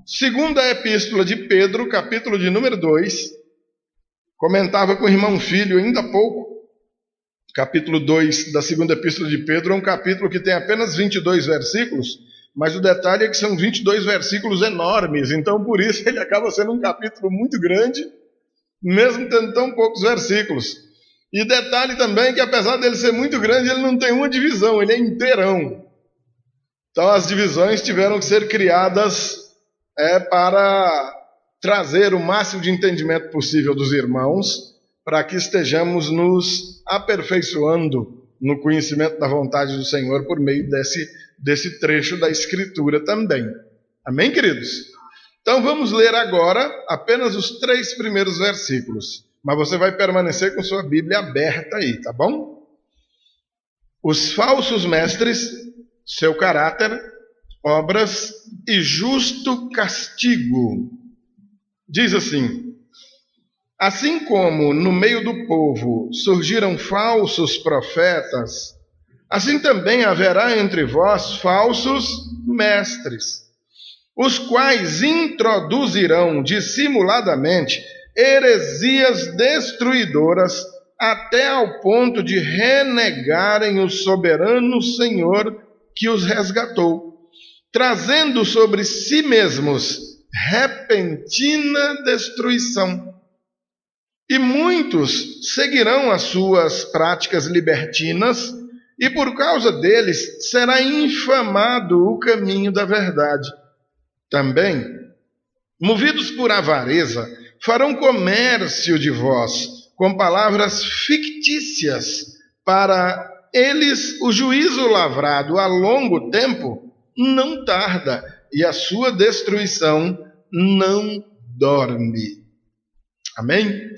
Segunda Epístola de Pedro, capítulo de número 2. Comentava com o irmão Filho ainda há pouco. Capítulo 2 da segunda Epístola de Pedro é um capítulo que tem apenas 22 versículos, mas o detalhe é que são 22 versículos enormes, então por isso ele acaba sendo um capítulo muito grande, mesmo tendo tão poucos versículos. E detalhe também que apesar dele ser muito grande, ele não tem uma divisão, ele é inteirão. Então as divisões tiveram que ser criadas para trazer o máximo de entendimento possível dos irmãos, para que estejamos nos aperfeiçoando no conhecimento da vontade do Senhor por meio desse trecho da Escritura também. Amém, queridos? Então vamos ler agora apenas os 3 primeiros versículos, mas você vai permanecer com sua Bíblia aberta aí, tá bom? Os falsos mestres, seu caráter, obras e justo castigo. Diz assim: assim como no meio do povo surgiram falsos profetas, assim também haverá entre vós falsos mestres, os quais introduzirão dissimuladamente heresias destruidoras até ao ponto de renegarem o soberano Senhor que os resgatou, trazendo sobre si mesmos repentina destruição. E muitos seguirão as suas práticas libertinas, e por causa deles será infamado o caminho da verdade. Também, movidos por avareza, farão comércio de vós, com palavras fictícias, para eles o juízo lavrado a longo tempo não tarda, e a sua destruição não dorme. Amém?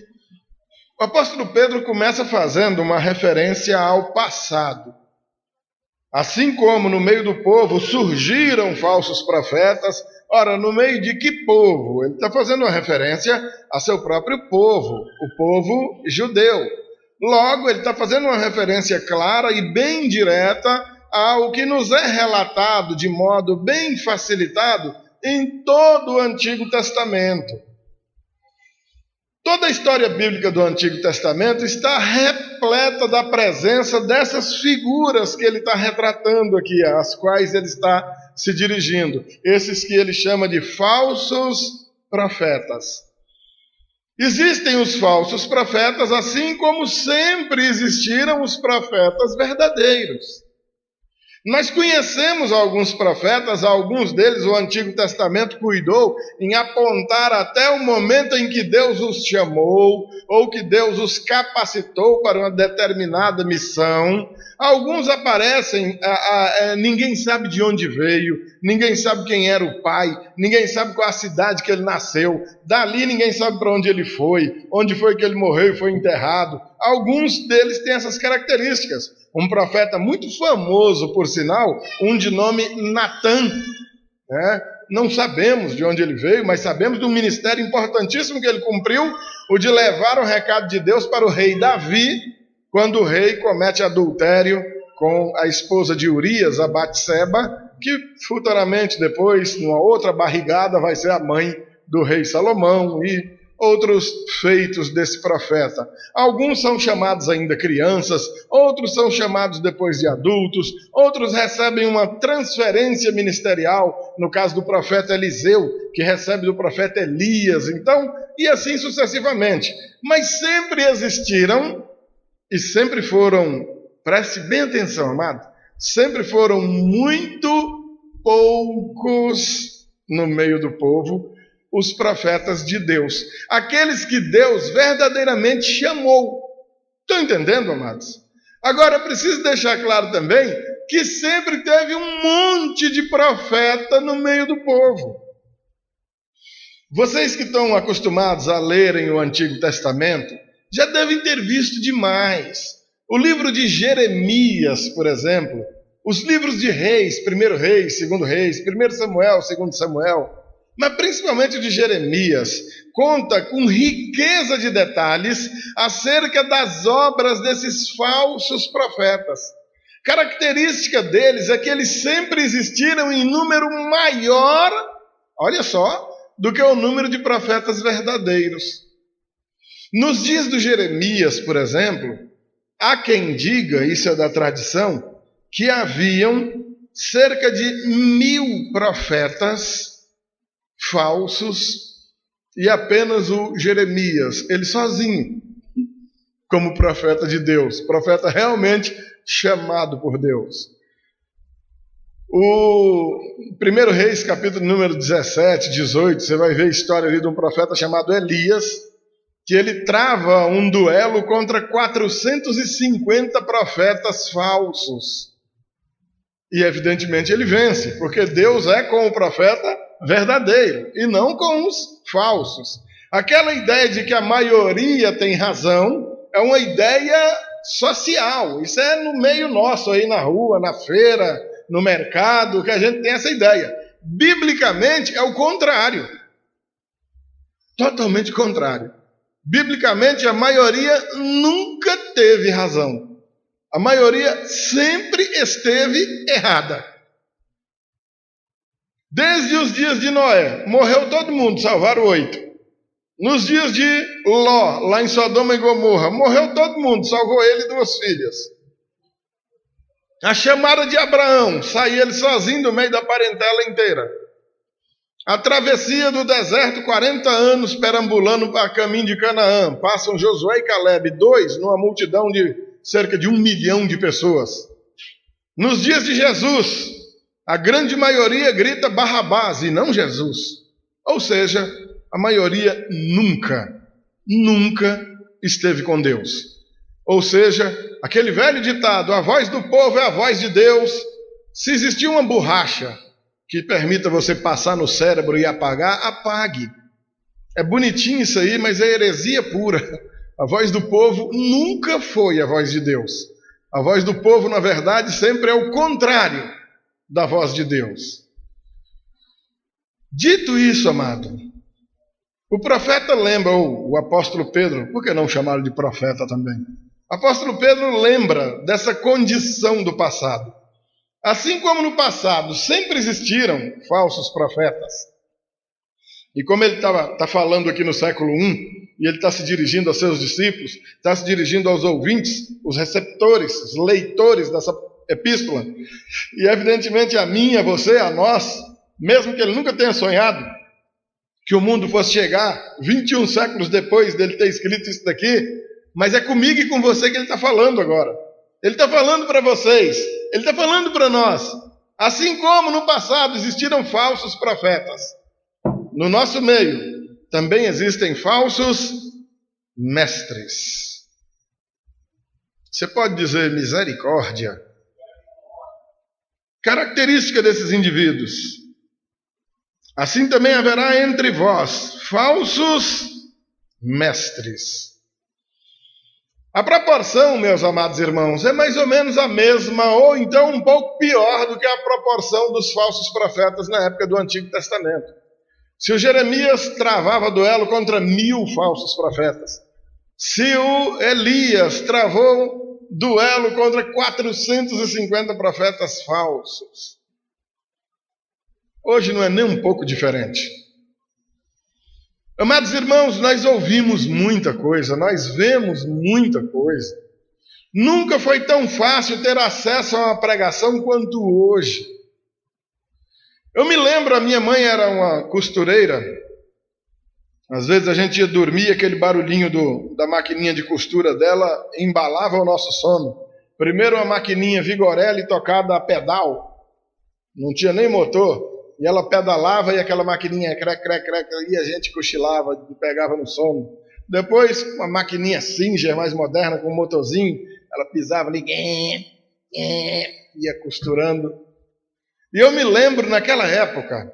O apóstolo Pedro começa fazendo uma referência ao passado. Assim como no meio do povo surgiram falsos profetas, ora, no meio de que povo? Ele está fazendo uma referência a seu próprio povo, o povo judeu. Logo, ele está fazendo uma referência clara e bem direta ao que nos é relatado de modo bem facilitado em todo o Antigo Testamento. Toda a história bíblica do Antigo Testamento está repleta da presença dessas figuras que ele está retratando aqui, às quais ele está se dirigindo. Esses que ele chama de falsos profetas. Existem os falsos profetas, assim como sempre existiram os profetas verdadeiros. Nós conhecemos alguns profetas, alguns deles o Antigo Testamento cuidou em apontar até o momento em que Deus os chamou, ou que Deus os capacitou para uma determinada missão. Alguns aparecem, ninguém sabe de onde veio, ninguém sabe quem era o pai, ninguém sabe qual a cidade que ele nasceu, dali ninguém sabe para onde ele foi, onde foi que ele morreu e foi enterrado. Alguns deles têm essas características. Um profeta muito famoso, por sinal, um de nome Natã, não sabemos de onde ele veio, mas sabemos do ministério importantíssimo que ele cumpriu, o de levar o recado de Deus para o rei Davi, quando o rei comete adultério com a esposa de Urias, a Batseba, que futuramente depois, numa outra barrigada, vai ser a mãe do rei Salomão e outros feitos desse profeta. Alguns são chamados ainda crianças, outros são chamados depois de adultos, outros recebem uma transferência ministerial, no caso do profeta Eliseu, que recebe do profeta Elias, então, e assim sucessivamente. Mas sempre existiram e sempre foram, preste bem atenção, amado, sempre foram muito poucos no meio do povo, os profetas de Deus, aqueles que Deus verdadeiramente chamou. Estão entendendo, amados? Agora, eu preciso deixar claro também que sempre teve um monte de profeta no meio do povo. Vocês que estão acostumados a lerem o Antigo Testamento, já devem ter visto demais. O livro de Jeremias, por exemplo, os livros de Reis, 1 Reis, 2 Reis, 1 Samuel, 2 Samuel, mas principalmente de Jeremias, conta com riqueza de detalhes acerca das obras desses falsos profetas. Característica deles é que eles sempre existiram em número maior olha só, do que o número de profetas verdadeiros. Nos dias do Jeremias, por exemplo, há quem diga, isso é da tradição, que haviam cerca de 1000 profetas falsos e apenas o Jeremias, ele sozinho, como profeta de Deus, profeta realmente chamado por Deus. O 1 Reis, capítulo número 17, 18, você vai ver a história ali de um profeta chamado Elias, que ele trava um duelo contra 450 profetas falsos. E evidentemente ele vence, porque Deus é com o profeta verdadeiro e não com os falsos. Aquela ideia de que a maioria tem razão é uma ideia social. Isso é no meio nosso, aí na rua, na feira, no mercado, que a gente tem essa ideia. Biblicamente é o contrário. Totalmente contrário. Biblicamente a maioria nunca teve razão. A maioria sempre esteve errada. Desde os dias de Noé, morreu todo mundo, salvaram 8. Nos dias de Ló, lá em Sodoma e Gomorra, morreu todo mundo, salvou ele e 2 filhas. A chamada de Abraão, saiu ele sozinho do meio da parentela inteira. A travessia do deserto, 40 anos perambulando para caminho de Canaã. Passam Josué e Caleb, 2, numa multidão de cerca de 1 milhão de pessoas. Nos dias de Jesus, a grande maioria grita Barrabás e não Jesus. Ou seja, a maioria nunca esteve com Deus. Ou seja, aquele velho ditado, a voz do povo é a voz de Deus. Se existir uma borracha que permita você passar no cérebro e apagar, apague. É bonitinho isso aí, mas é heresia pura. A voz do povo nunca foi a voz de Deus. A voz do povo, na verdade, sempre é o contrário da voz de Deus. Dito isso, amado, o profeta lembra, ou o apóstolo Pedro, por que não chamá-lo de profeta também? O apóstolo Pedro lembra dessa condição do passado. Assim como no passado sempre existiram falsos profetas, e como ele está falando aqui no século I, e ele está se dirigindo aos seus discípulos, está se dirigindo aos ouvintes, os receptores, os leitores dessa epístola, e evidentemente a mim, a você, a nós, mesmo que ele nunca tenha sonhado que o mundo fosse chegar 21 séculos depois dele ter escrito isso daqui, mas é comigo e com você que ele está falando agora. Ele está falando para vocês, ele está falando para nós. Assim como no passado existiram falsos profetas, no nosso meio também existem falsos mestres. Você pode dizer misericórdia. Característica desses indivíduos. Assim também haverá entre vós falsos mestres. A proporção, meus amados irmãos, é mais ou menos a mesma, ou então um pouco pior do que a proporção dos falsos profetas na época do Antigo Testamento. Se o Jeremias travava duelo contra 1000 falsos profetas, se o Elias travou duelo contra 450 profetas falsos, hoje não é nem um pouco diferente. Amados irmãos, nós ouvimos muita coisa, nós vemos muita coisa. Nunca foi tão fácil ter acesso a uma pregação quanto hoje. Eu me lembro, a minha mãe era uma costureira. Às vezes a gente ia dormir, aquele barulhinho da maquininha de costura dela embalava o nosso sono. Primeiro uma maquininha Vigorelli tocada a pedal, não tinha nem motor. E ela pedalava e aquela maquininha crec, e a gente cochilava e pegava no sono. Depois, uma maquininha Singer mais moderna, com um motorzinho, ela pisava ali, ia costurando. E eu me lembro, naquela época,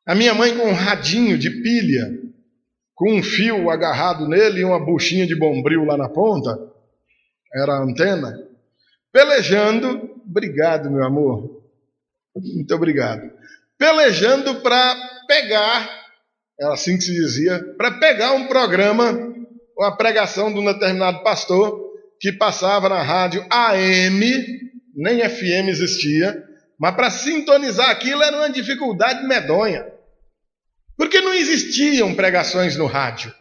a minha mãe com um radinho de pilha, com um fio agarrado nele e uma buchinha de bombril lá na ponta, era a antena, pelejando, obrigado, meu amor, muito obrigado, pelejando para pegar, era assim que se dizia, para pegar um programa, uma pregação de um determinado pastor, que passava na rádio AM, nem FM existia, mas para sintonizar aquilo era uma dificuldade medonha. Porque não existiam pregações no rádio.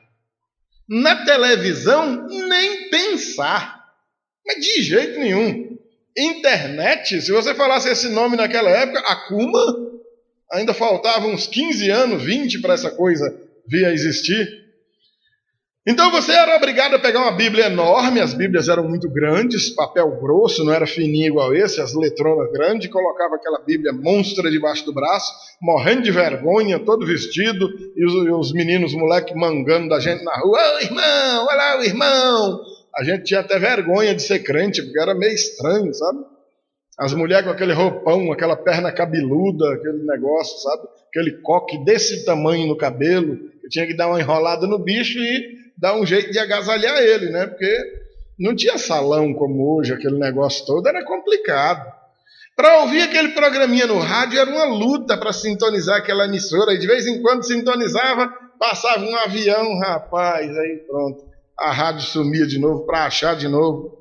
Na televisão, nem pensar. Mas de jeito nenhum. Internet, se você falasse esse nome naquela época, Akuma, ainda faltavam uns 15 anos, 20 para essa coisa vir a existir. Então você era obrigado a pegar uma Bíblia enorme, as Bíblias eram muito grandes, papel grosso, não era fininho igual esse, as letronas grandes, colocava aquela Bíblia monstra debaixo do braço, morrendo de vergonha, todo vestido, e os meninos, moleques mangando da gente na rua, ô irmão, olha lá o irmão. A gente tinha até vergonha de ser crente, porque era meio estranho, sabe? As mulheres com aquele roupão, aquela perna cabeluda, aquele negócio, sabe? Aquele coque desse tamanho no cabelo, que tinha que dar uma enrolada no bicho e dar um jeito de agasalhar ele, né? Porque não tinha salão como hoje, aquele negócio todo, era complicado. Para ouvir aquele programinha no rádio era uma luta para sintonizar aquela emissora, e de vez em quando sintonizava, passava um avião, rapaz, aí pronto. A rádio sumia de novo para achar de novo.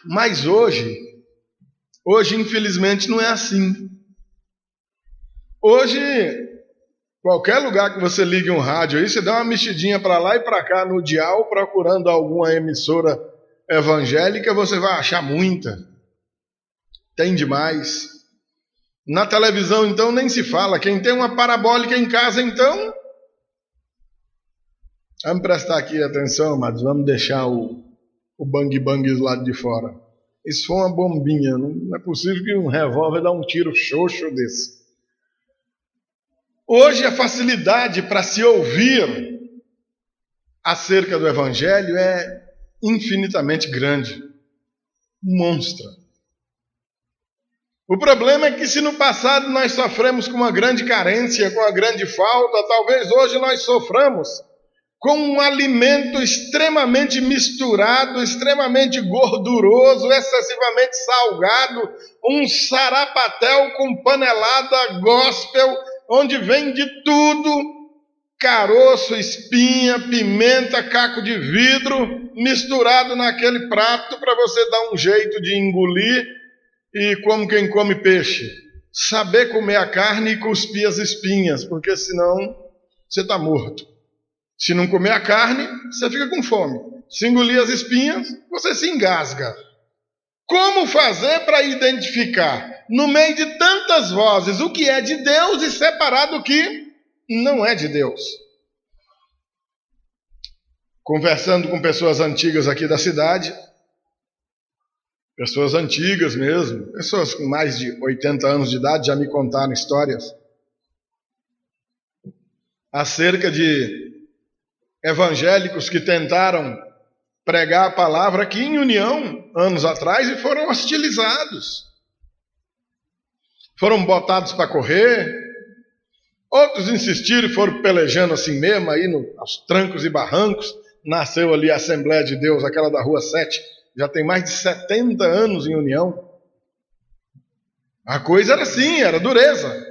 Mas hoje, infelizmente, não é assim. Hoje, qualquer lugar que você ligue um rádio aí, você dá uma mexidinha para lá e para cá no dial, procurando alguma emissora evangélica, você vai achar muita. Tem demais. Na televisão, então, nem se fala. Quem tem uma parabólica em casa, então... Vamos prestar aqui atenção, mas vamos deixar o bang-bang do lado de fora. Isso foi uma bombinha. Não é possível que um revólver dê um tiro xoxo desse. Hoje a facilidade para se ouvir acerca do Evangelho é infinitamente grande. Monstra. O problema é que se no passado nós sofremos com uma grande carência, com uma grande falta, talvez hoje nós soframos com um alimento extremamente misturado, extremamente gorduroso, excessivamente salgado, um sarapatel com panelada gospel, onde vem de tudo, caroço, espinha, pimenta, caco de vidro, misturado naquele prato para você dar um jeito de engolir e como quem come peixe. Saber comer a carne e cuspir as espinhas, porque senão você está morto. Se não comer a carne, você fica com fome. Se engolir as espinhas, você se engasga. Como fazer para identificar, no meio de tantas vozes, o que é de Deus e separar do que não é de Deus? Conversando com pessoas antigas aqui da cidade, pessoas antigas mesmo, pessoas com mais de 80 anos de idade já me contaram histórias acerca de evangélicos que tentaram pregar a palavra aqui em União, anos atrás, e foram hostilizados. Foram botados para correr, outros insistiram e foram pelejando assim mesmo, aí aos trancos e barrancos. Nasceu ali a Assembleia de Deus, aquela da Rua 7, já tem mais de 70 anos em União. A coisa era assim, era dureza.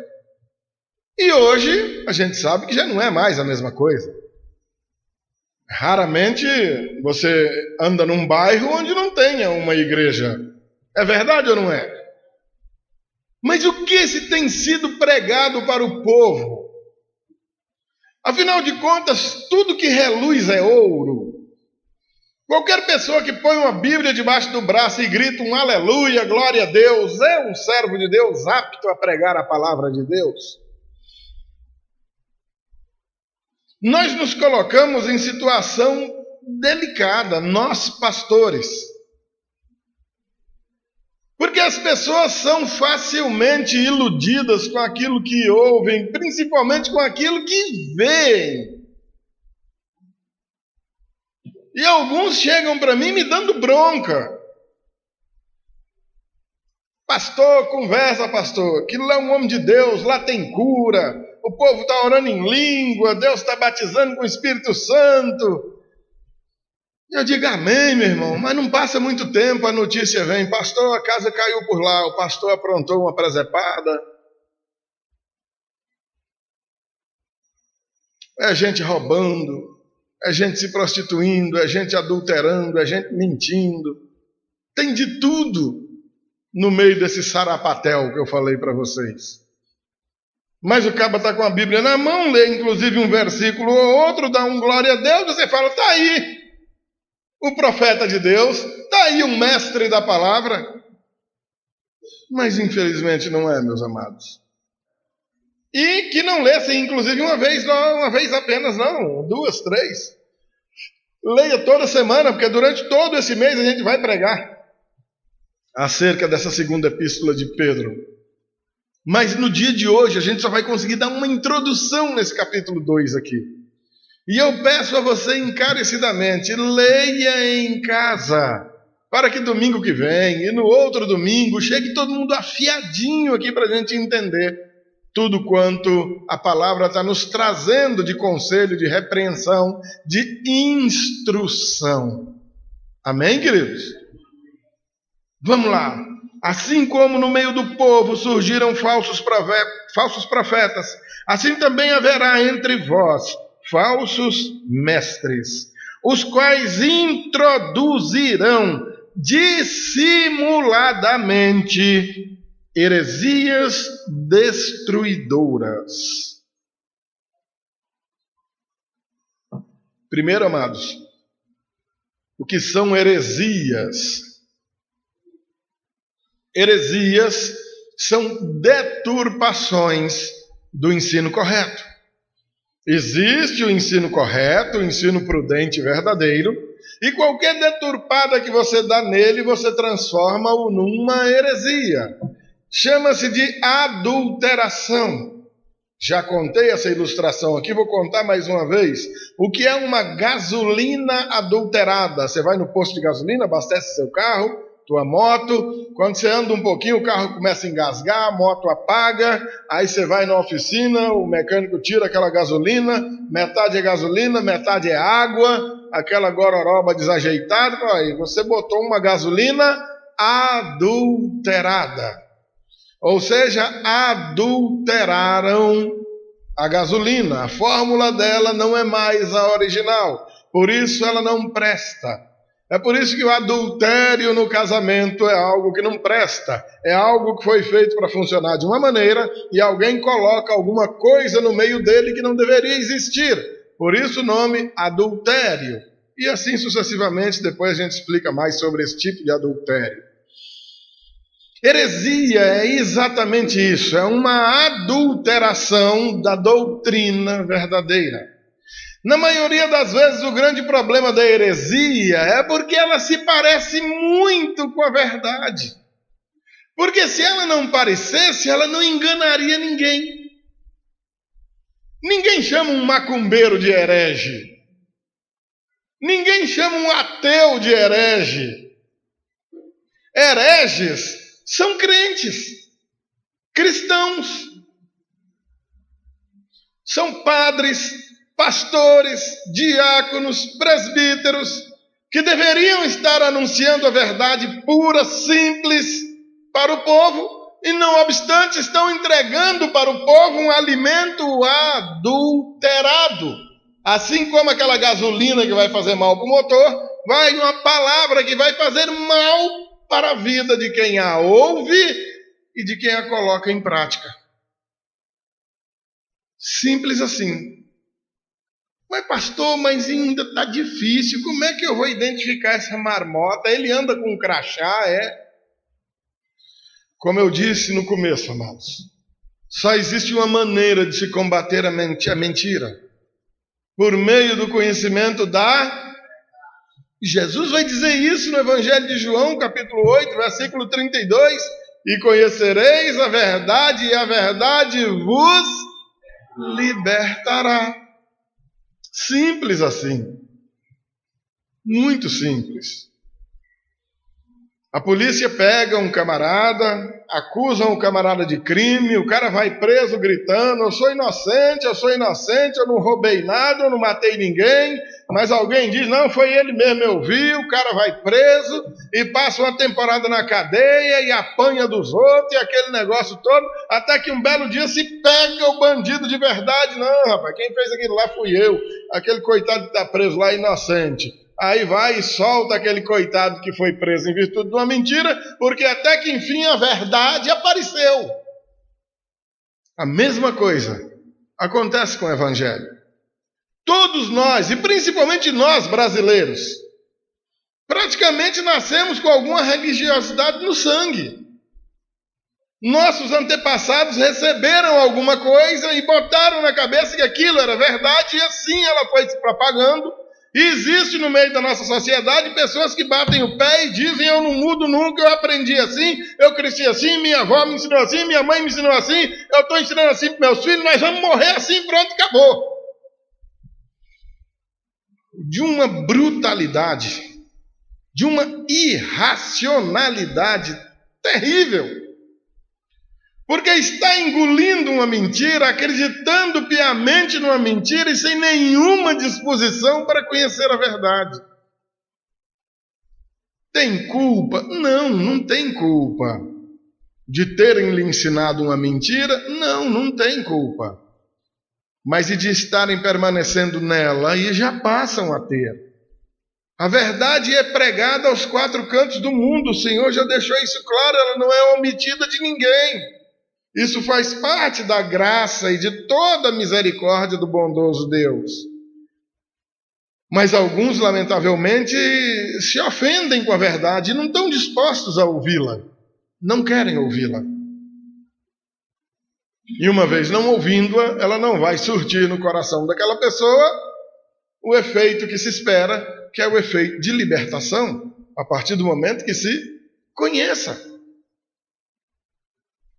E hoje a gente sabe que já não é mais a mesma coisa. Raramente você anda num bairro onde não tenha uma igreja. É verdade ou não é? Mas o que se tem sido pregado para o povo? Afinal de contas, tudo que reluz é ouro. Qualquer pessoa que põe uma Bíblia debaixo do braço e grita um aleluia, glória a Deus, é um servo de Deus apto a pregar a palavra de Deus. Nós nos colocamos em situação delicada, nós pastores. Porque as pessoas são facilmente iludidas com aquilo que ouvem, principalmente com aquilo que veem. E alguns chegam para mim me dando bronca. Pastor, conversa, pastor. Aquilo lá é um homem de Deus, lá tem cura. O povo está orando em língua, Deus está batizando com o Espírito Santo. Eu digo amém, meu irmão, mas não passa muito tempo, a notícia vem, pastor, a casa caiu por lá, o pastor aprontou uma presepada. É gente roubando, é gente se prostituindo, é gente adulterando, é gente mentindo. Tem de tudo no meio desse sarapatel que eu falei para vocês. Mas o cabo está com a Bíblia na mão, lê inclusive um versículo ou outro, dá um glória a Deus, você fala, está aí o profeta de Deus, está aí o mestre da palavra. Mas infelizmente não é, meus amados. E que não lessem inclusive uma vez apenas, não, 2, 3. Leia toda semana, porque durante todo esse mês a gente vai pregar acerca dessa segunda epístola de Pedro. Mas no dia de hoje a gente só vai conseguir dar uma introdução nesse capítulo 2 aqui. E eu peço a você encarecidamente, leia em casa, para que domingo que vem e no outro domingo chegue todo mundo afiadinho aqui para a gente entender tudo quanto a palavra está nos trazendo de conselho, de repreensão, de instrução. Amém, queridos? Vamos lá. Assim como no meio do povo surgiram falsos profetas, assim também haverá entre vós falsos mestres, os quais introduzirão dissimuladamente heresias destruidoras. Primeiro, amados, o que são heresias? Heresias são deturpações do ensino correto. Existe o ensino correto, o ensino prudente e verdadeiro, e qualquer deturpada que você dá nele, você transforma-o numa heresia. Chama-se de adulteração. Já contei essa ilustração aqui, vou contar mais uma vez. O que é uma gasolina adulterada? Você vai no posto de gasolina, abastece seu carro, tua moto, quando você anda um pouquinho, o carro começa a engasgar, a moto apaga, aí você vai na oficina, o mecânico tira aquela gasolina, metade é gasolina, metade é água, aquela gororoba desajeitada, aí você botou uma gasolina adulterada. Ou seja, adulteraram a gasolina. A fórmula dela não é mais a original. Por isso ela não presta. É por isso que o adultério no casamento é algo que não presta. É algo que foi feito para funcionar de uma maneira e alguém coloca alguma coisa no meio dele que não deveria existir. Por isso o nome adultério. E assim sucessivamente, depois a gente explica mais sobre esse tipo de adultério. Heresia é exatamente isso, é uma adulteração da doutrina verdadeira. Na maioria das vezes, o grande problema da heresia é porque ela se parece muito com a verdade. Porque se ela não parecesse, ela não enganaria ninguém. Ninguém chama um macumbeiro de herege. Ninguém chama um ateu de herege. Hereges são crentes, cristãos, são padres, pastores, diáconos, presbíteros, que deveriam estar anunciando a verdade pura, simples para o povo, e não obstante estão entregando para o povo um alimento adulterado. Assim como aquela gasolina que vai fazer mal para o motor, vai uma palavra que vai fazer mal para a vida de quem a ouve e de quem a coloca em prática. Simples assim. Mas pastor, mas ainda está difícil. Como é que eu vou identificar essa marmota? Ele anda com um crachá, é? Como eu disse no começo, amados, só existe uma maneira de se combater a mentira. Por meio do conhecimento da... Jesus vai dizer isso no Evangelho de João, capítulo 8, versículo 32. E conhecereis a verdade, e a verdade vos libertará. Simples assim. Muito simples. A polícia pega um camarada, acusam o camarada de crime, o cara vai preso gritando, eu sou inocente, eu não roubei nada, eu não matei ninguém, mas alguém diz, não, foi ele mesmo, eu vi, o cara vai preso e passa uma temporada na cadeia e apanha dos outros e aquele negócio todo, até que um belo dia se pega o bandido de verdade. Não, rapaz, quem fez aquilo lá fui eu, aquele coitado que está preso lá inocente. Aí vai e solta aquele coitado que foi preso em virtude de uma mentira, porque até que enfim a verdade apareceu. A mesma coisa acontece com o Evangelho. Todos nós, e principalmente nós brasileiros, praticamente nascemos com alguma religiosidade no sangue. Nossos antepassados receberam alguma coisa e botaram na cabeça que aquilo era verdade, e assim ela foi se propagando. E existe no meio da nossa sociedade pessoas que batem o pé e dizem: eu não mudo nunca, eu aprendi assim, eu cresci assim, minha avó me ensinou assim, minha mãe me ensinou assim, eu estou ensinando assim para meus filhos, nós vamos morrer assim, pronto, acabou. De uma brutalidade, de uma irracionalidade terrível. Porque está engolindo uma mentira, acreditando piamente numa mentira e sem nenhuma disposição para conhecer a verdade. Tem culpa? Não, não tem culpa. De terem lhe ensinado uma mentira? Não, não tem culpa. Mas e de estarem permanecendo nela, e já passam a ter. A verdade é pregada aos quatro cantos do mundo. O Senhor já deixou isso claro, ela não é omitida de ninguém. Isso faz parte da graça e de toda a misericórdia do bondoso Deus. Mas alguns, lamentavelmente, se ofendem com a verdade e não estão dispostos a ouvi-la. Não querem ouvi-la. E uma vez não ouvindo-a, ela não vai surtir no coração daquela pessoa o efeito que se espera, que é o efeito de libertação, a partir do momento que se conheça.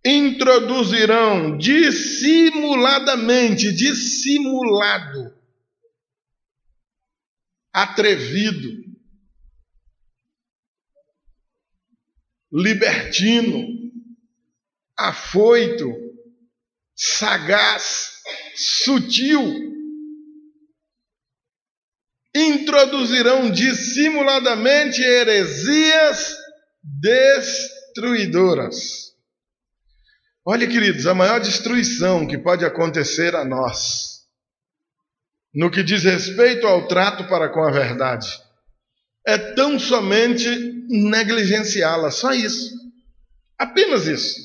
Introduzirão dissimuladamente, dissimulado, atrevido, libertino, afoito, sagaz, sutil. Introduzirão dissimuladamente heresias destruidoras. Olha, queridos, a maior destruição que pode acontecer a nós, no que diz respeito ao trato para com a verdade, é tão somente negligenciá-la, só isso. Apenas isso.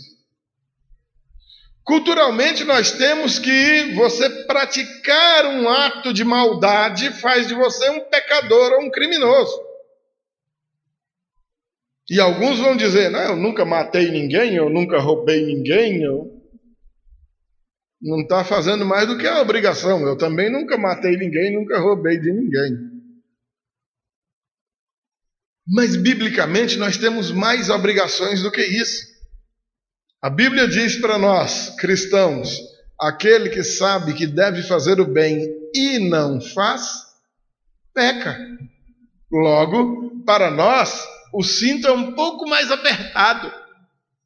Culturalmente nós temos que você praticar um ato de maldade faz de você um pecador ou um criminoso. E alguns vão dizer: não, eu nunca matei ninguém, eu nunca roubei ninguém, eu não está fazendo mais do que a obrigação. Eu também nunca matei ninguém, nunca roubei de ninguém. Mas, biblicamente, nós temos mais obrigações do que isso. A Bíblia diz para nós, cristãos, aquele que sabe que deve fazer o bem e não faz, peca. Logo, para nós, o cinto é um pouco mais apertado.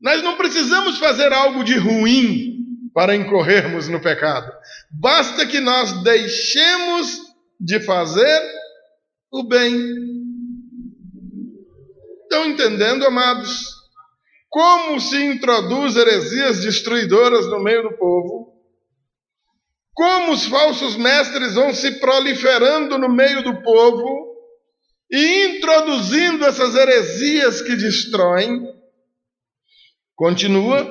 Nós não precisamos fazer algo de ruim para incorrermos no pecado. Basta que nós deixemos de fazer o bem. Estão entendendo, amados? Como se introduz heresias destruidoras no meio do povo? Como os falsos mestres vão se proliferando no meio do povo e introduzindo essas heresias que destroem? Continua,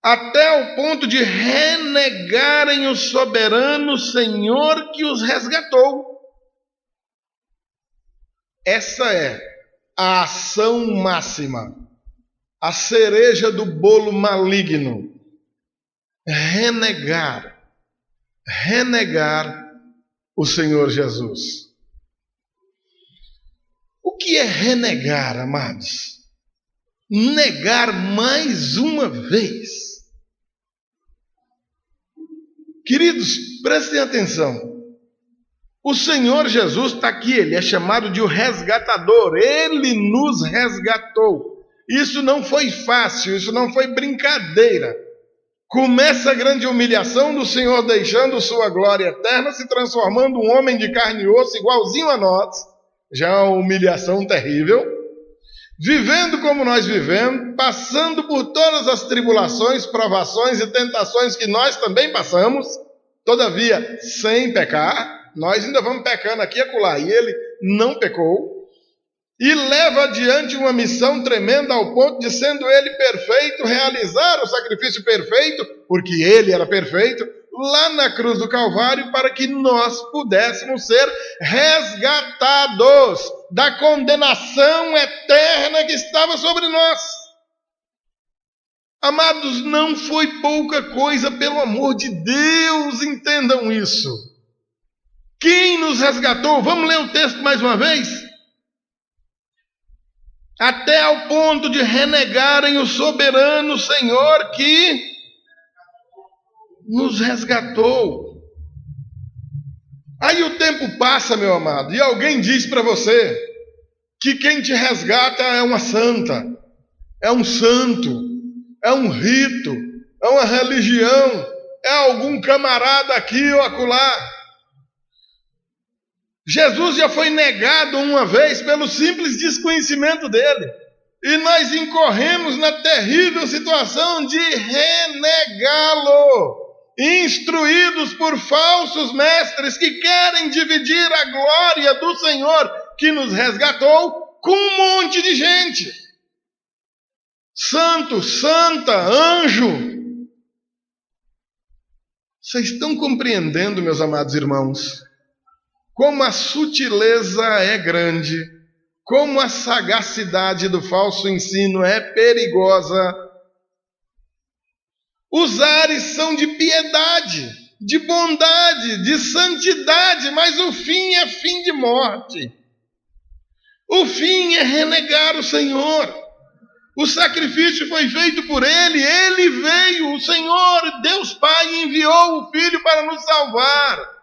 até o ponto de renegarem o soberano Senhor que os resgatou. Essa é a ação máxima, a cereja do bolo maligno. Renegar o Senhor Jesus. O que é renegar, amados? Negar mais uma vez. Queridos, prestem atenção. O Senhor Jesus está aqui, Ele é chamado de o resgatador. Ele nos resgatou. Isso não foi fácil, isso não foi brincadeira. Começa a grande humilhação do Senhor deixando sua glória eterna, se transformando um homem de carne e osso igualzinho a nós. Já é uma humilhação terrível. Vivendo como nós vivemos, passando por todas as tribulações, provações e tentações que nós também passamos, todavia sem pecar. Nós ainda vamos pecando aqui e acolá, e Ele não pecou. e leva adiante uma missão tremenda ao ponto de, sendo ele perfeito, realizar o sacrifício perfeito, porque ele era perfeito, lá na cruz do Calvário, para que nós pudéssemos ser resgatados da condenação eterna que estava sobre nós. Amados, não foi pouca coisa, pelo amor de Deus, entendam isso. Quem nos resgatou? Vamos ler o texto mais uma vez? Até ao ponto de renegarem o soberano Senhor que nos resgatou. Aí o tempo passa, meu amado, e alguém diz para você que quem te resgata é uma santa, é um santo, é um rito, é uma religião, é algum camarada aqui ou acolá. Jesus já foi negado uma vez pelo simples desconhecimento dele. E nós incorremos na terrível situação de renegá-lo, instruídos por falsos mestres que querem dividir a glória do Senhor que nos resgatou com um monte de gente. Santo, santa, anjo. Vocês estão compreendendo, meus amados irmãos, como a sutileza é grande, como a sagacidade do falso ensino é perigosa. Os ares são de piedade, de bondade, de santidade, mas o fim é fim de morte. O fim é renegar o Senhor. O sacrifício foi feito por Ele, Ele veio, o Senhor, Deus Pai, enviou o Filho para nos salvar.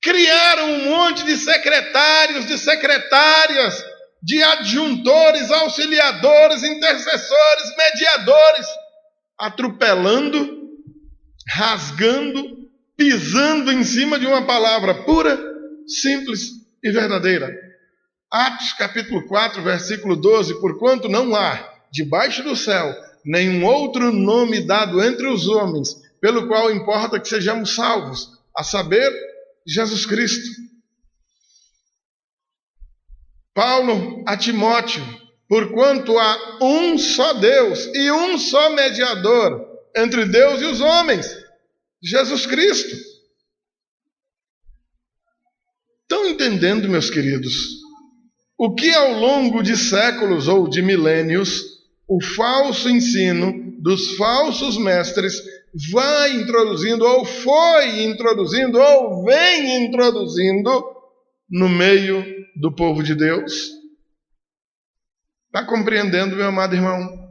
Criaram um monte de secretários, de secretárias, de adjuntores, auxiliadores, intercessores, mediadores, atropelando, rasgando, pisando em cima de uma palavra pura, simples e verdadeira. Atos capítulo 4, versículo 12, porquanto não há debaixo do céu nenhum outro nome dado entre os homens, pelo qual importa que sejamos salvos, a saber, Jesus Cristo. Paulo a Timóteo, porquanto há um só Deus e um só mediador entre Deus e os homens, Jesus Cristo. Estão entendendo, meus queridos, o que ao longo de séculos ou de milênios o falso ensino dos falsos mestres vai introduzindo, ou foi introduzindo, ou vem introduzindo no meio do povo de Deus? Está compreendendo, meu amado irmão?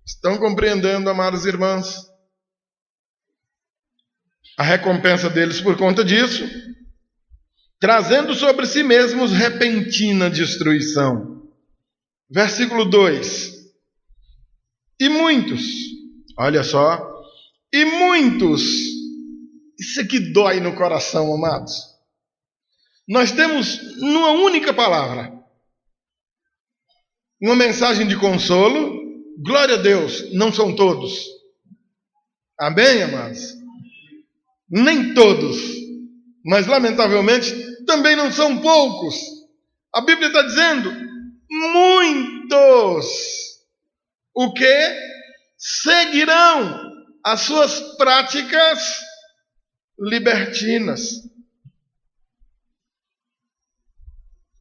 Estão compreendendo, amadas irmãs? A recompensa deles por conta disso, trazendo sobre si mesmos repentina destruição. Versículo 2. E muitos, olha só, e muitos, isso aqui dói no coração, amados. Nós temos, numa única palavra, uma mensagem de consolo. Glória a Deus, não são todos. Amém, amados? Nem todos, mas lamentavelmente também não são poucos. A Bíblia está dizendo, muitos, o que? Seguirão as suas práticas libertinas.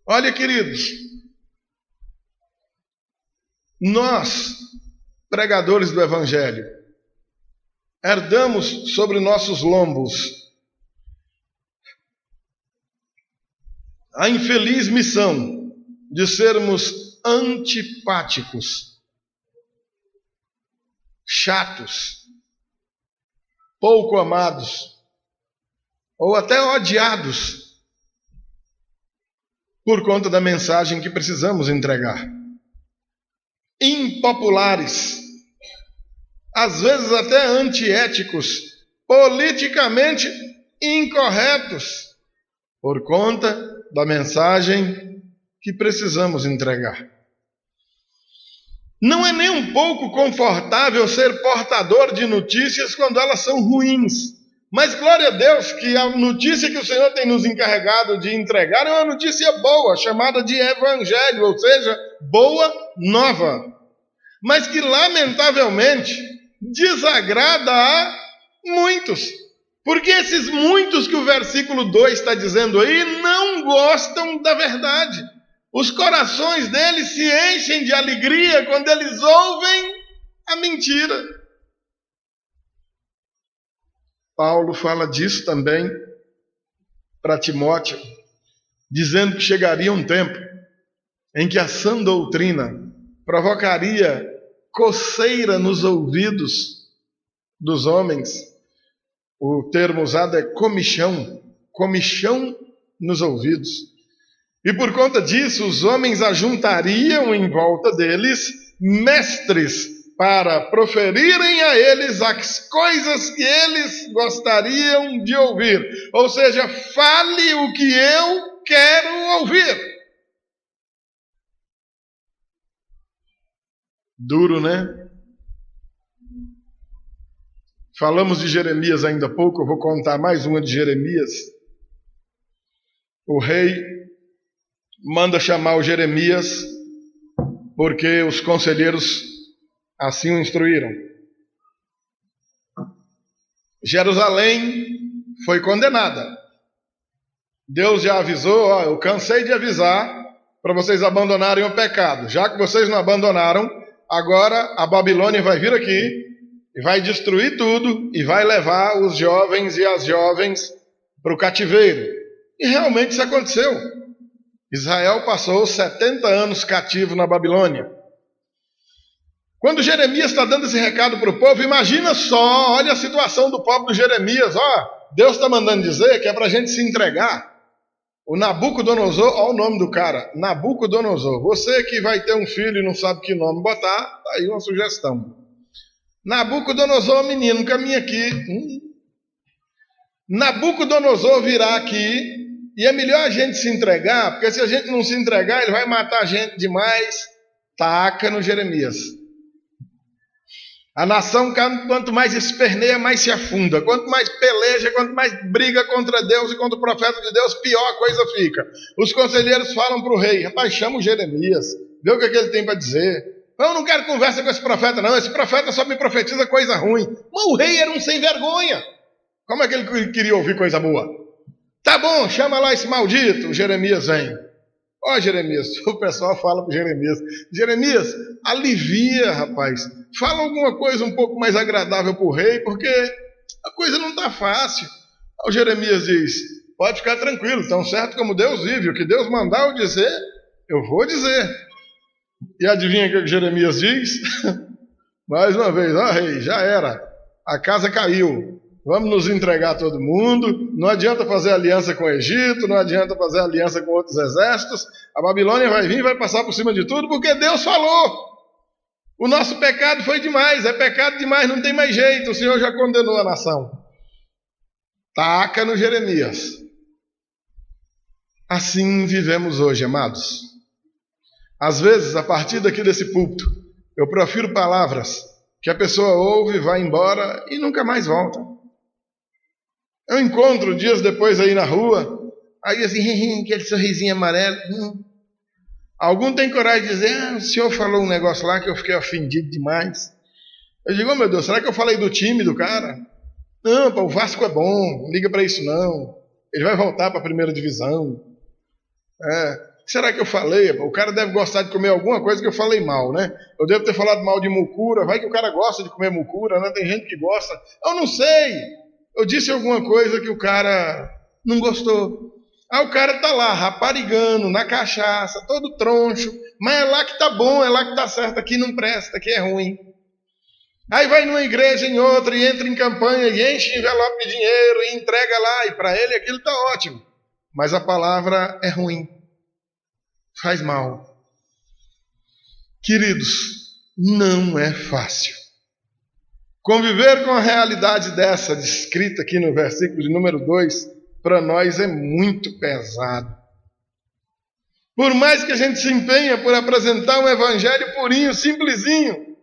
Olha, queridos, nós, pregadores do Evangelho, herdamos sobre nossos lombos a infeliz missão de sermos antipáticos, chatos, pouco amados, ou até odiados, por conta da mensagem que precisamos entregar. Impopulares, às vezes até antiéticos, politicamente incorretos, por conta da mensagem que precisamos entregar. Não é nem um pouco confortável ser portador de notícias quando elas são ruins, Mas glória a Deus que a notícia que o Senhor tem nos encarregado de entregar é uma notícia boa, chamada de evangelho, ou seja, boa nova. Mas que lamentavelmente desagrada a muitos. Porque esses muitos que o versículo 2 está dizendo aí não gostam da verdade. Os corações deles se enchem de alegria quando eles ouvem a mentira. Paulo fala disso também para Timóteo, dizendo que chegaria um tempo em que a sã doutrina provocaria coceira nos ouvidos dos homens. O termo usado é comichão nos ouvidos. E por conta disso, os homens ajuntariam em volta deles mestres para proferirem a eles as coisas que eles gostariam de ouvir. Ou seja, fale o que eu quero ouvir. Duro, né? Falamos de Jeremias ainda há pouco, eu vou contar mais uma de Jeremias. O rei manda chamar o Jeremias porque os conselheiros assim o instruíram. Jerusalém foi condenada. Deus já avisou, eu cansei de avisar para vocês abandonarem o pecado. Já que vocês não abandonaram, agora a Babilônia vai vir aqui e vai destruir tudo e vai levar os jovens e as jovens para o cativeiro. E realmente isso aconteceu. Israel passou 70 anos cativo na Babilônia. Quando Jeremias está dando esse recado para o povo, imagina só, olha a situação do povo do Jeremias. Deus está mandando dizer que é para a gente se entregar. O Nabucodonosor, olha o nome do cara, Nabucodonosor. Você que vai ter um filho e não sabe que nome botar, tá aí uma sugestão. Nabucodonosor, menino, caminha aqui. Nabucodonosor virá aqui e é melhor a gente se entregar, porque se a gente não se entregar, ele vai matar a gente demais. Taca no Jeremias. A nação, quanto mais esperneia, mais se afunda. Quanto mais peleja, quanto mais briga contra Deus e contra o profeta de Deus, pior a coisa fica. Os conselheiros falam para o rei, rapaz, chama o Jeremias, vê o que ele tem para dizer. Eu não quero conversa com esse profeta, não. Esse profeta só me profetiza coisa ruim. Mas o rei era um sem vergonha. Como é que ele queria ouvir coisa boa? Tá bom, chama lá esse maldito. O Jeremias vem. Jeremias, o pessoal fala para Jeremias, Jeremias, alivia, rapaz. Fala alguma coisa um pouco mais agradável para o rei, porque a coisa não está fácil. O Jeremias diz, pode ficar tranquilo, tão certo como Deus vive. O que Deus mandar eu dizer, eu vou dizer. E adivinha o que Jeremias diz? Mais uma vez, rei, já era. A casa caiu. Vamos nos entregar a todo mundo. Não adianta fazer aliança com o Egito, não adianta fazer aliança com outros exércitos. A Babilônia vai vir e vai passar por cima de tudo, porque Deus falou. O nosso pecado foi demais, é pecado demais, não tem mais jeito. O Senhor já condenou a nação. Taca no Jeremias. Assim vivemos hoje, amados. Às vezes, a partir daqui desse púlpito, eu profiro palavras que a pessoa ouve, vai embora e nunca mais volta. Eu encontro dias depois aí na rua, aí assim, aquele sorrisinho amarelo. Algum tem coragem de dizer, o senhor falou um negócio lá que eu fiquei ofendido demais. Eu digo, meu Deus, será que eu falei do time do cara? Não, o Vasco é bom, não liga para isso não. Ele vai voltar para a primeira divisão. Será que eu falei? O cara deve gostar de comer alguma coisa que eu falei mal, né? Eu devo ter falado mal de mucura, vai que o cara gosta de comer mucura, né? Tem gente que gosta. Eu não sei. Eu disse alguma coisa que o cara não gostou. Aí o cara tá lá, raparigando, na cachaça, todo troncho, mas é lá que tá bom, é lá que tá certo, aqui não presta, aqui é ruim. Aí vai numa igreja, em outra, e entra em campanha, e enche envelope de dinheiro, e entrega lá, e para ele aquilo tá ótimo. Mas a palavra é ruim, faz mal. Queridos, não é fácil. Conviver com a realidade dessa, descrita aqui no versículo de número 2, para nós é muito pesado. Por mais que a gente se empenhe por apresentar um evangelho purinho, simplesinho,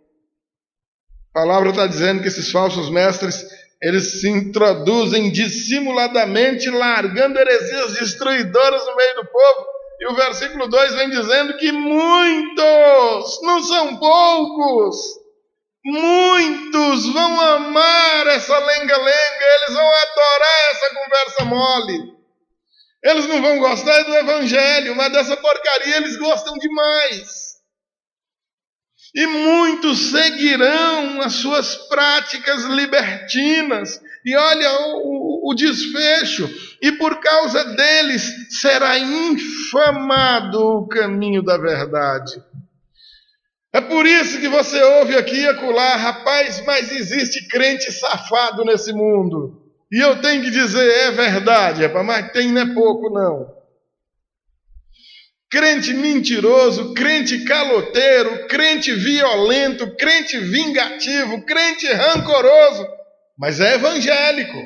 a palavra está dizendo que esses falsos mestres eles se introduzem dissimuladamente, largando heresias destruidoras no meio do povo. E o versículo 2 vem dizendo que muitos, não são poucos, muitos vão amar essa lenga-lenga, eles vão adorar essa conversa mole. Eles não vão gostar do evangelho, mas dessa porcaria eles gostam demais. E muitos seguirão as suas práticas libertinas. E olha o desfecho. E por causa deles será infamado o caminho da verdade. É por isso que você ouve aqui e acolá, rapaz, mas existe crente safado nesse mundo. E eu tenho que dizer, é verdade, rapaz, mas tem não é pouco não. Crente mentiroso, crente caloteiro, crente violento, crente vingativo, crente rancoroso, mas é evangélico.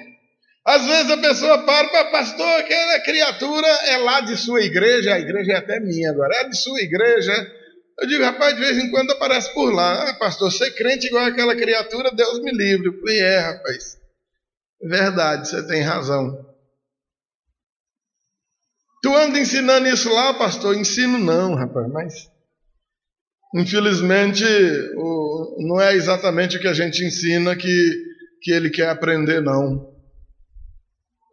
Às vezes a pessoa para, pastor, aquela criatura é lá de sua igreja, a igreja é até minha agora, é de sua igreja. Eu digo, rapaz, de vez em quando aparece por lá, pastor, ser crente igual aquela criatura, Deus me livre. Eu falei, rapaz, é verdade, você tem razão. Tu anda ensinando isso lá, pastor? Ensino não, rapaz, mas infelizmente não é exatamente o que a gente ensina que ele quer aprender, não.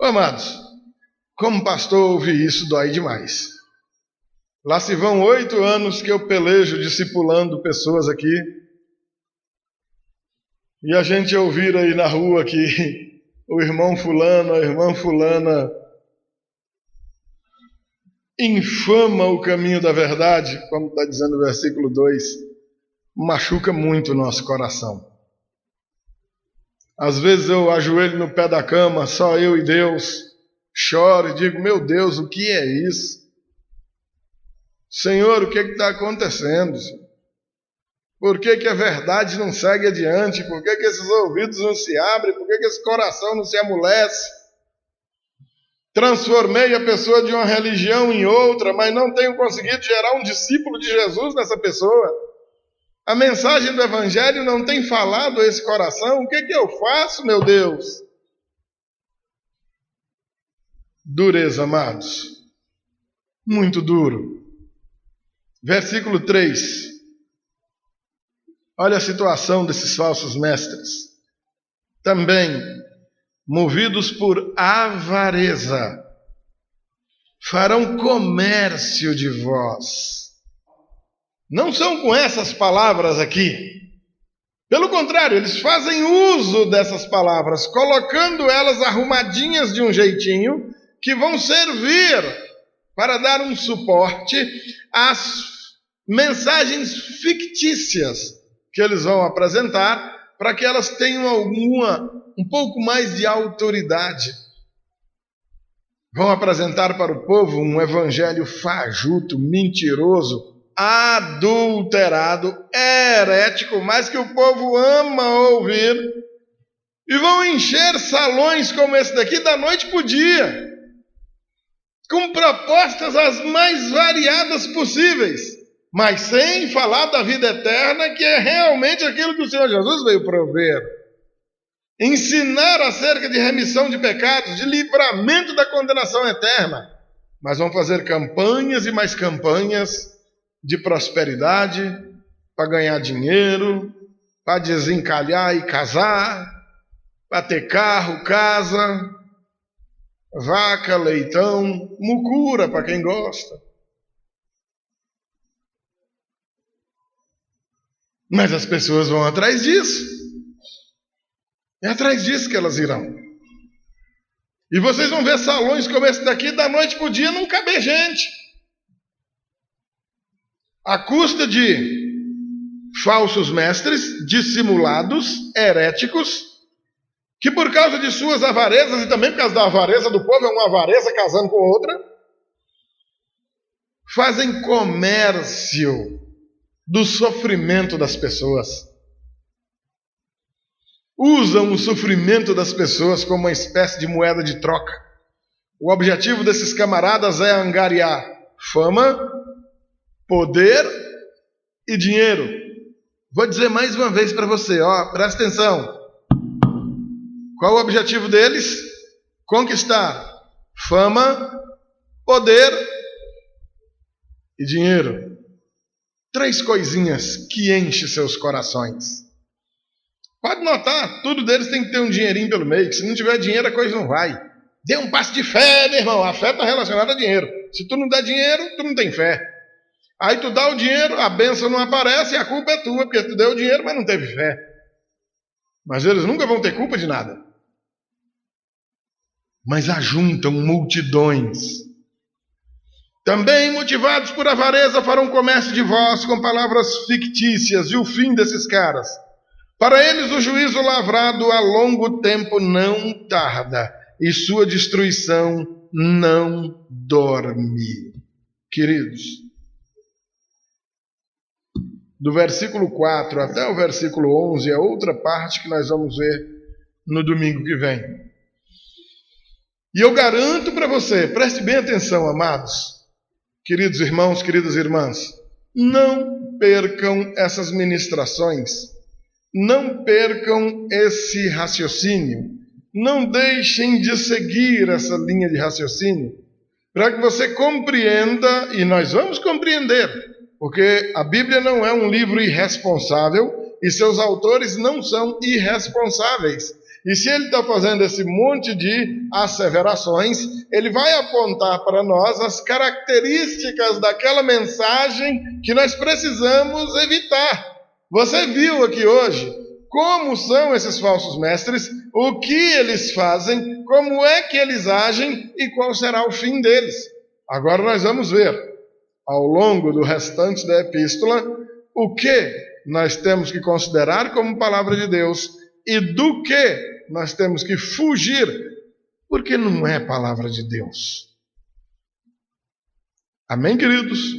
Ô, amados, como pastor ouvir isso dói demais. Lá se vão 8 anos que eu pelejo discipulando pessoas aqui, e a gente ouvir aí na rua que o irmão fulano, a irmã fulana infama o caminho da verdade, como está dizendo o versículo 2, machuca muito o nosso coração. Às vezes eu ajoelho no pé da cama, só eu e Deus, choro e digo, meu Deus, o que é isso? Senhor, o que está acontecendo? Por que a verdade não segue adiante? Por que esses ouvidos não se abrem? Por que esse coração não se amolece? Transformei a pessoa de uma religião em outra, mas não tenho conseguido gerar um discípulo de Jesus nessa pessoa. A mensagem do Evangelho não tem falado a esse coração. O que eu faço, meu Deus? Dureza, amados. Muito duro. Versículo 3. Olha a situação desses falsos mestres. Também, movidos por avareza, farão comércio de vós. Não são com essas palavras aqui. Pelo contrário, eles fazem uso dessas palavras, colocando elas arrumadinhas de um jeitinho, que vão servir para dar um suporte às mensagens fictícias que eles vão apresentar, para que elas tenham um pouco mais de autoridade. Vão apresentar para o povo um evangelho fajuto, mentiroso, adulterado, herético, mas que o povo ama ouvir. E vão encher salões como esse daqui da noite para o dia, com propostas as mais variadas possíveis, mas sem falar da vida eterna, que é realmente aquilo que o Senhor Jesus veio prover. Ensinar acerca de remissão de pecados, de livramento da condenação eterna. Mas vão fazer campanhas e mais campanhas de prosperidade, para ganhar dinheiro, para desencalhar e casar, para ter carro, casa, vaca, leitão, mucura para quem gosta. Mas as pessoas vão atrás disso. É atrás disso que elas irão. E vocês vão ver salões como esse daqui, da noite para o dia não cabe gente. À custa de falsos mestres, dissimulados, heréticos, que por causa de suas avarezas, e também por causa da avareza do povo, é uma avareza casando com outra, fazem comércio do sofrimento das pessoas. Usam o sofrimento das pessoas como uma espécie de moeda de troca. O objetivo desses camaradas é angariar fama, poder e dinheiro. Vou dizer mais uma vez para você, presta atenção. Qual o objetivo deles? Conquistar fama, poder e dinheiro. 3 coisinhas que enchem seus corações. Pode notar, tudo deles tem que ter um dinheirinho pelo meio, que se não tiver dinheiro a coisa não vai. Dê um passo de fé, meu irmão. A fé está relacionada a dinheiro. Se tu não dá dinheiro, tu não tem fé. Aí tu dá o dinheiro, a bênção não aparece e a culpa é tua, porque tu deu o dinheiro, mas não teve fé. Mas eles nunca vão ter culpa de nada. Mas ajuntam multidões. Também, motivados por avareza, farão comércio de vós com palavras fictícias. E o fim desses caras? Para eles o juízo lavrado a longo tempo não tarda, e sua destruição não dorme. Queridos, do versículo 4 até o versículo 11 é outra parte que nós vamos ver no domingo que vem. E eu garanto para você, preste bem atenção, amados, queridos irmãos, queridas irmãs, não percam essas ministrações, não percam esse raciocínio, não deixem de seguir essa linha de raciocínio, para que você compreenda, e nós vamos compreender, porque a Bíblia não é um livro irresponsável e seus autores não são irresponsáveis. E se ele está fazendo esse monte de asseverações, ele vai apontar para nós as características daquela mensagem que nós precisamos evitar. Você viu aqui hoje como são esses falsos mestres, o que eles fazem, como é que eles agem e qual será o fim deles. Agora nós vamos ver, ao longo do restante da epístola, o que nós temos que considerar como palavra de Deus e do que nós temos que fugir, porque não é palavra de Deus. Amém, queridos?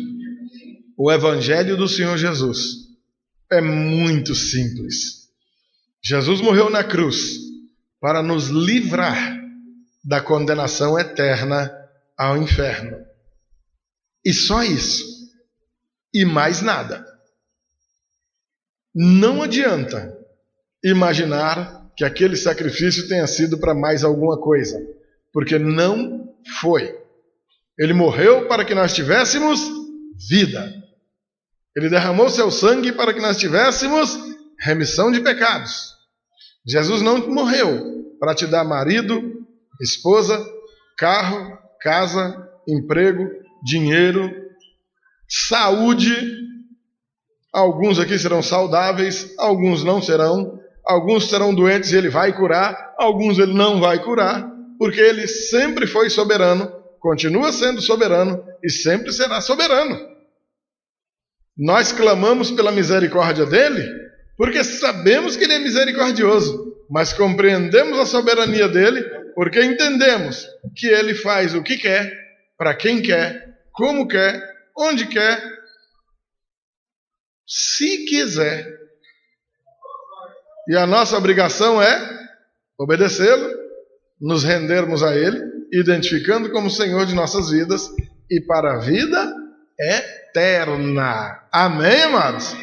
O Evangelho do Senhor Jesus é muito simples. Jesus morreu na cruz para nos livrar da condenação eterna ao inferno. E só isso. E mais nada. Não adianta imaginar que aquele sacrifício tenha sido para mais alguma coisa, porque não foi. Ele morreu para que nós tivéssemos vida. Ele derramou seu sangue para que nós tivéssemos remissão de pecados. Jesus não morreu para te dar marido, esposa, carro, casa, emprego, dinheiro, saúde. Alguns aqui serão saudáveis, alguns não serão. Alguns serão doentes e ele vai curar, alguns ele não vai curar, porque ele sempre foi soberano, continua sendo soberano e sempre será soberano. Nós clamamos pela misericórdia dele, porque sabemos que ele é misericordioso, mas compreendemos a soberania dele, porque entendemos que ele faz o que quer, para quem quer, como quer, onde quer, se quiser. E a nossa obrigação é obedecê-lo, nos rendermos a ele, identificando como Senhor de nossas vidas e para a vida eterna. Amém, amados?